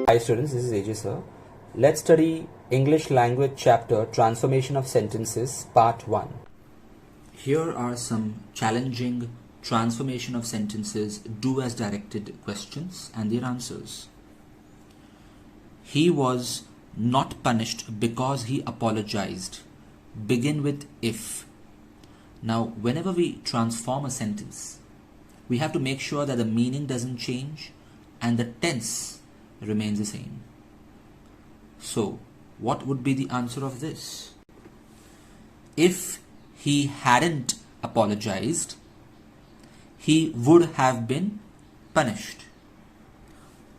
Hi students, this is AJ sir. Let's study English language chapter Transformation of Sentences part 1. Here are some challenging transformation of sentences do as directed questions and their answers. He was not punished because he apologized. Begin with if. Now whenever we transform a sentence, we have to make sure that the meaning doesn't change and the tense remains the same. So, what would be the answer of this? If he hadn't apologized, he would have been punished.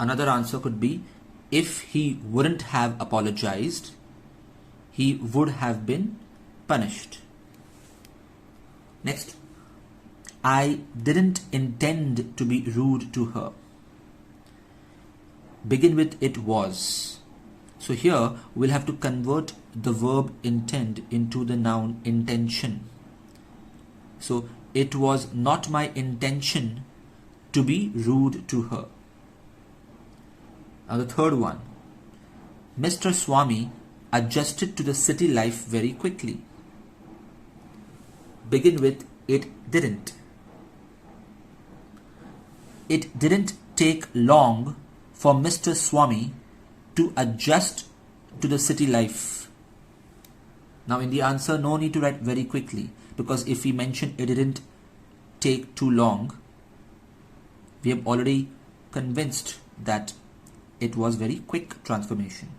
Another answer could be, if he wouldn't have apologized, he would have been punished. Next, I didn't intend to be rude to her. Begin with it was. So here we'll have to convert the verb intend into the noun intention. So it was not my intention to be rude to her. Now the third one. Mr. Swami adjusted to the city life very quickly. Begin with it didn't. It didn't take long for Mr. Swami to adjust to the city life. Now in the answer, no need to write very quickly, because if we mention it didn't take too long, we have already convinced that it was very quick transformation.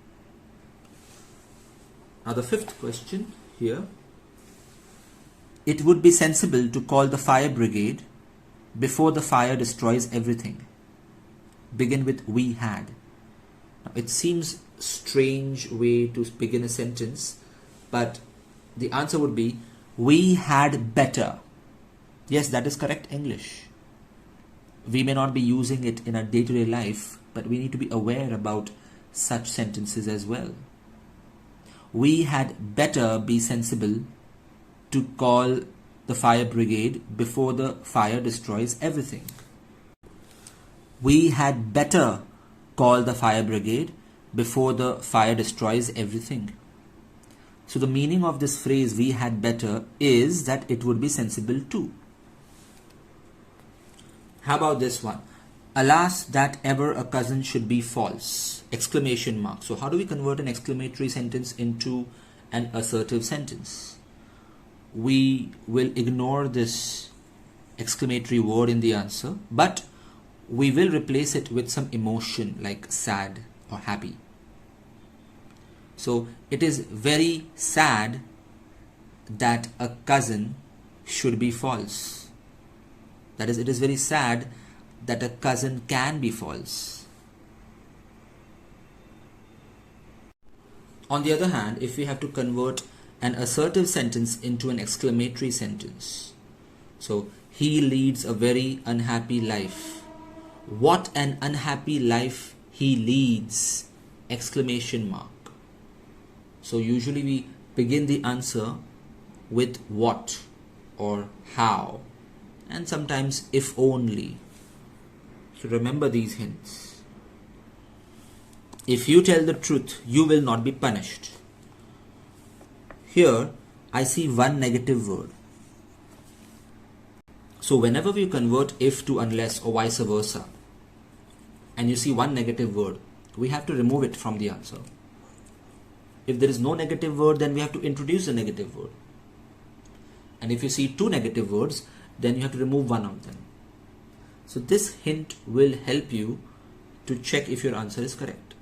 Now the fifth question here. It would be sensible to call the fire brigade before the fire destroys everything. Begin with we had. Now, it seems strange way to begin a sentence, but the answer would be we had better. Yes, that is correct English. We may not be using it in our day-to-day life, but we need to be aware about such sentences as well. We had better be sensible to call the fire brigade before the fire destroys everything. We had better call the fire brigade before the fire destroys everything. So the meaning of this phrase we had better is that it would be sensible too. How about this one? Alas, that ever a cousin should be false! Exclamation mark. So how do we convert an exclamatory sentence into an assertive sentence? We will ignore this exclamatory word in the answer, but we will replace it with some emotion like sad or happy. So it is very sad that a cousin should be false. That is, it is very sad that a cousin can be false. On the other hand, if we have to convert an assertive sentence into an exclamatory sentence, so he leads a very unhappy life. What an unhappy life he leads! Exclamation mark. So usually we begin the answer with what or how, and sometimes if only. So remember these hints. If you tell the truth, you will not be punished. Here I see one negative word. So whenever we convert if to unless or vice versa, and you see one negative word, we have to remove it from the answer. If there is no negative word, then we have to introduce a negative word. And if you see two negative words, then you have to remove one of them. So this hint will help you to check if your answer is correct.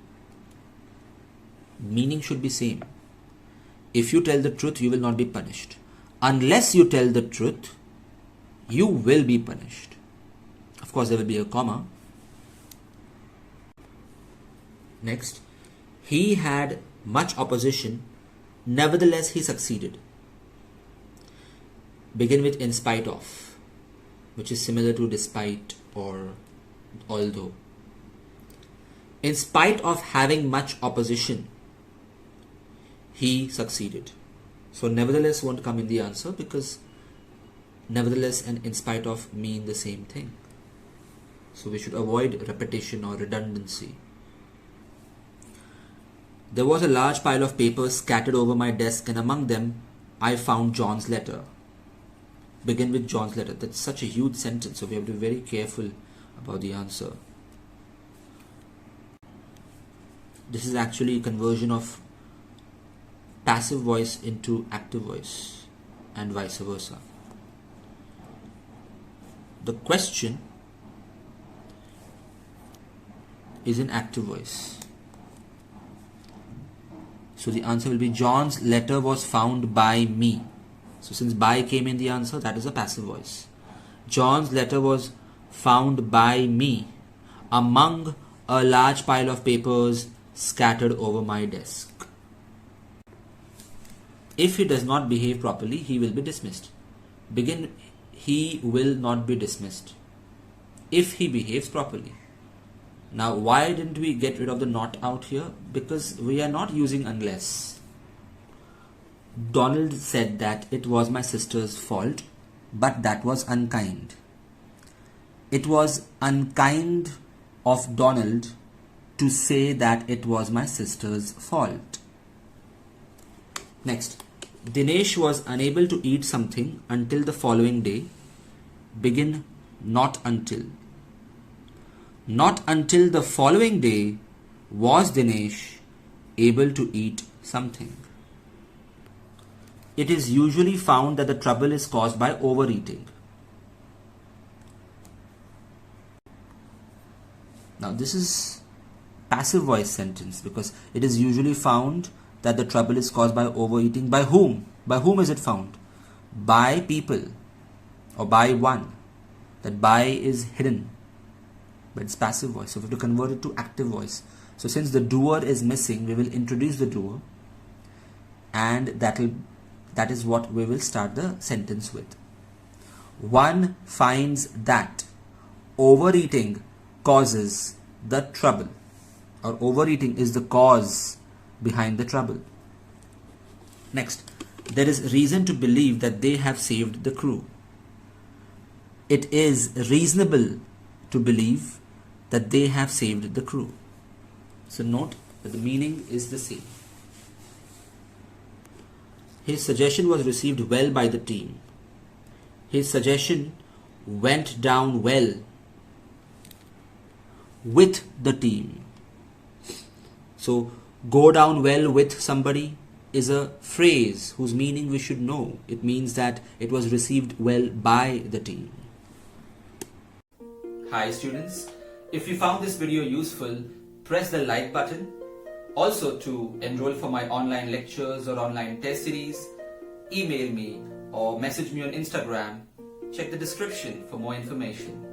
Meaning should be same. If you tell the truth, you will not be punished. Unless you tell the truth, you will be punished. Of course, there will be a comma. Next, he had much opposition, nevertheless he succeeded. Begin with in spite of, which is similar to despite or although. In spite of having much opposition, he succeeded. So nevertheless won't come in the answer, because nevertheless and in spite of mean the same thing. So we should avoid repetition or redundancy. There was a large pile of papers scattered over my desk, and among them I found John's letter. Begin with John's letter. That's such a huge sentence, so we have to be very careful about the answer. This is actually a conversion of passive voice into active voice and vice versa. The question is in active voice. So the answer will be John's letter was found by me. So since by came in the answer, that is a passive voice. John's letter was found by me among a large pile of papers scattered over my desk. If he does not behave properly, he will be dismissed. Begin, he will not be dismissed if he behaves properly. Now, why didn't we get rid of the not out here? Because we are not using unless. Donald said that it was my sister's fault, but that was unkind. It was unkind of Donald to say that it was my sister's fault. Next, Dinesh was unable to eat something until the following day. Begin not until. Not until the following day was Dinesh able to eat something. It is usually found that the trouble is caused by overeating. Now this is passive voice sentence because it is usually found that the trouble is caused by overeating. By whom? By whom is it found? By people or by one. That by is hidden, but it's passive voice. So we have to convert it to active voice. So since the doer is missing, we will introduce the doer, and that is what we will start the sentence with. One finds that overeating causes the trouble, or overeating is the cause behind the trouble. Next, there is reason to believe that they have saved the crew. It is reasonable to believe that they have saved the crew. So note that the meaning is the same. His suggestion was received well by the team. His suggestion went down well with the team. So go down well with somebody is a phrase whose meaning we should know. It means that it was received well by the team. Hi students, if you found this video useful, press the like button. Also, to enroll for my online lectures or online test series, email me or message me on Instagram. Check the description for more information.